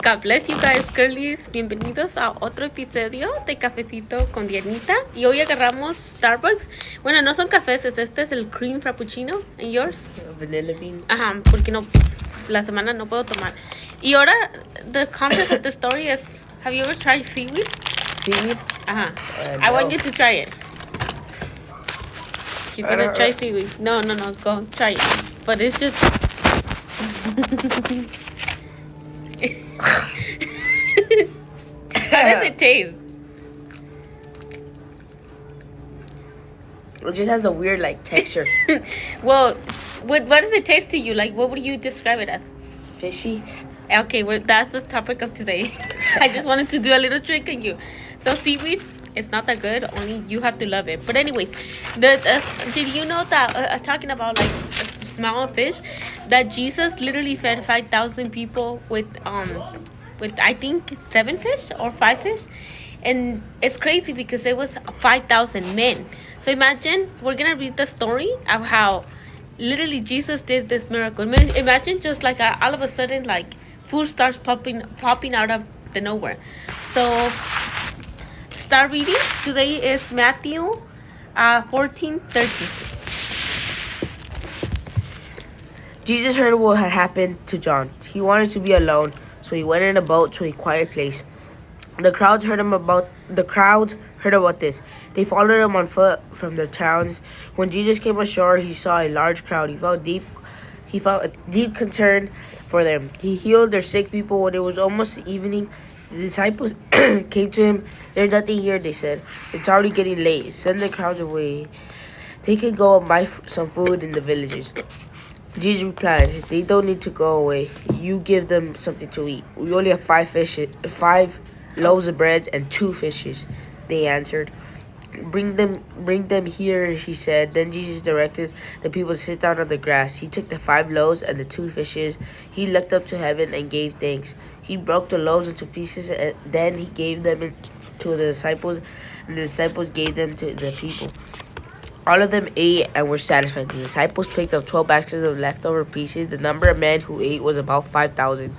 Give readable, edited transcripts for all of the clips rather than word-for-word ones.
God bless you guys, girlies. Bienvenidos a otro episodio de Cafecito con Dianita. Y hoy agarramos Starbucks. Bueno, no son cafés, este es el cream frappuccino. ¿And yours? Vanilla bean. Ajá, porque no, la semana no puedo tomar. Y ahora, the concept of the story is, have you ever tried seaweed? Seaweed? Ajá. No. I want you to try it. He's gonna try seaweed. No, go try it. But it's just... How does it taste? It just has a weird texture. Well, what does it taste to you? Like, what would you describe it as? Fishy. Okay, well, that's the topic of today. I just wanted to do a little trick on you. So seaweed, it's not that good. Only you have to love it. But anyways, did you know that talking about smell of fish, that Jesus literally fed 5,000 people with I think 7 fish or 5 fish, and it's crazy because it was 5,000 men. So imagine, we're gonna read the story of how literally Jesus did this miracle. Imagine just all of a sudden food starts popping out of the nowhere. So start reading. Today is Matthew 14:13. Jesus heard what had happened to John. He wanted to be alone, so he went in a boat to a quiet place. The crowd heard about this. They followed him on foot from their towns. When Jesus came ashore, he saw a large crowd. He felt a deep concern for them. He healed their sick people. When it was almost evening, the disciples came to him. "There's nothing here," they said. "It's already getting late. Send the crowds away. They can go and buy some food in the villages." Jesus replied, "They don't need to go away. You give them something to eat." "We only have 5 loaves of bread and 2 fishes," they answered. Bring them here," he said. Then Jesus directed the people to sit down on the grass. He took the 5 loaves and the 2 fishes. He looked up to heaven and gave thanks. He broke the loaves into pieces, and then he gave them to the disciples, and the disciples gave them to the people. All of them ate and were satisfied. The disciples picked up 12 baskets of leftover pieces. The number of men who ate was about 5,000.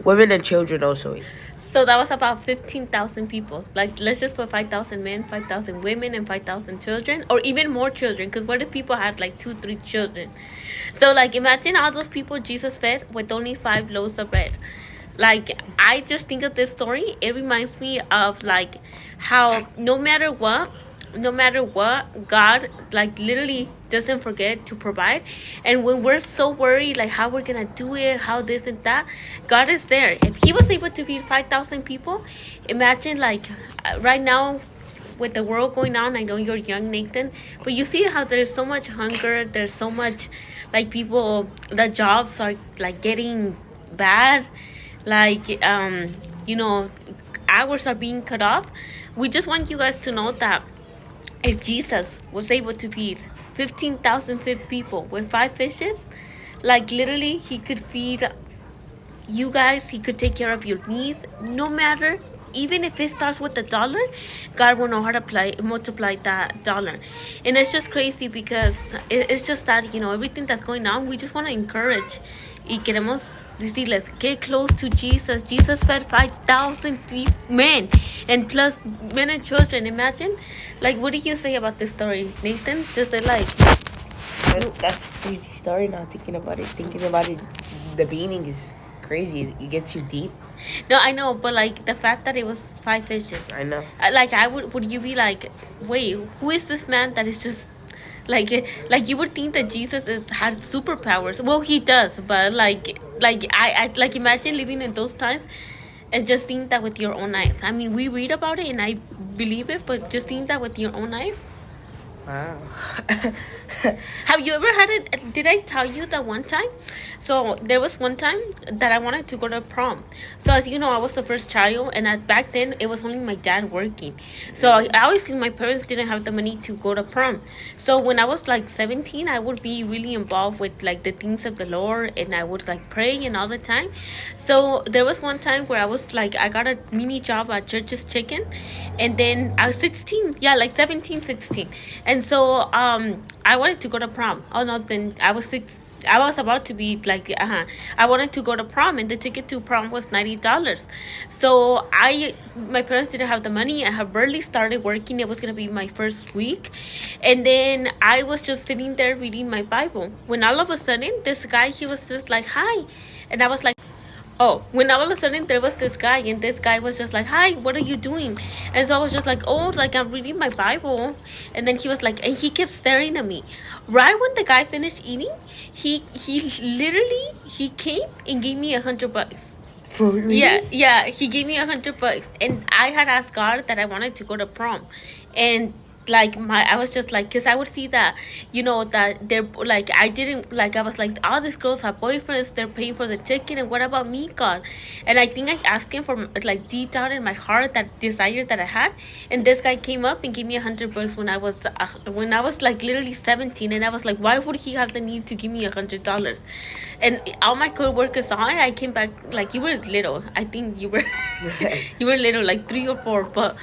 Women and children also ate. So that was about 15,000 people. Let's just put 5,000 men, 5,000 women, and 5,000 children, or even more children. Because what if people had 2, 3 children? So imagine all those people Jesus fed with only 5 loaves of bread. I just think of this story. It reminds me of how no matter what, God literally doesn't forget to provide. And when we're so worried how we're gonna do it, how this and that, God is there. If he was able to feed 5,000 people, imagine right now with the world going on. I know you're young, Nathan, but you see how there's so much hunger, there's so much people, the jobs are getting bad, hours are being cut off. We just want you guys to know that if Jesus was able to feed 15,000 people with 5 fishes, literally he could feed you guys. He could take care of your needs. No matter, even if it starts with $1, God will know how to multiply that dollar. And it's just crazy because it's just that, everything that's going on, we just want to encourage. Y queremos decirles, get close to Jesus. Jesus fed 5,000 men and plus men and children. Imagine, what do you say about this story, Nathan? Just That's a crazy story now, thinking about it. The meaning is crazy. It gets you deep. No, I know, but the fact that it was 5 fishes. I know. Would you be wait, who is this man that is just you would think that Jesus had superpowers. Well, he does, but I imagine living in those times and just seeing that with your own eyes. I mean, we read about it and I believe it, but just seeing that with your own eyes. Wow. Have you ever had it? Did I tell you that one time? So there was one time that I wanted to go to prom. So as you know, I was the first child, and back then it was only my dad working. So I always think my parents didn't have the money to go to prom. So when I was 17, I would be really involved with the things of the Lord, and I would pray and all the time. So there was one time where I was I got a mini job at Church's Chicken, and then I was 16, 17, 16. And so I wanted to go to prom. Oh no, then I was I was about to be like, I wanted to go to prom, and the ticket to prom was $90. So my parents didn't have the money. I had barely started working. It was gonna be my first week, and then I was just sitting there reading my Bible. When all of a sudden, this guy, he was just like, "Hi," and I was like, oh, when all of a sudden there was this guy, and this guy was just like, "Hi, what are you doing?" And so I was just like, "Oh, like I'm reading my Bible." And then he was like, and he kept staring at me. Right when the guy finished eating, he literally he came and gave me $100. For real? Yeah, he gave me $100, and I had asked God that I wanted to go to prom, and like I was just like, because I would see that, that they're like, I didn't like, I was like, all these girls have boyfriends, they're paying for the ticket, and what about me, God? And I think I asked him for like deep down in my heart that desire that I had, and this guy came up and gave me $100 when I was like literally 17, and I was like, why would he have the need to give me $100? And all my coworkers saw it. I came back like, you were little. I think you were you were little, like 3 or 4, but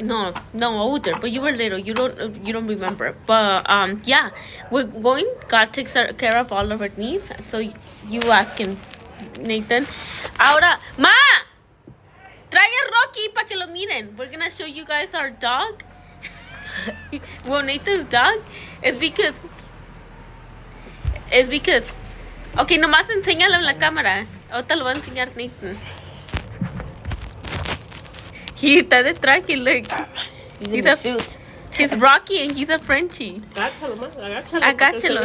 no older, but you were little. You don't remember. But yeah, we're going. God takes care of all of our needs. So you ask him, Nathan. Ahora, Ma, trae a Rocky para que lo miren. We're gonna show you guys our dog. Well, Nathan's dog is because. Ok, nomás enséñalo en la cámara. Ahorita lo va a enseñar Nathan. He está de traje, look. He's in the suit. He's Rocky and he's a Frenchie. Agáchalo más, agáchalo. Agáchalo.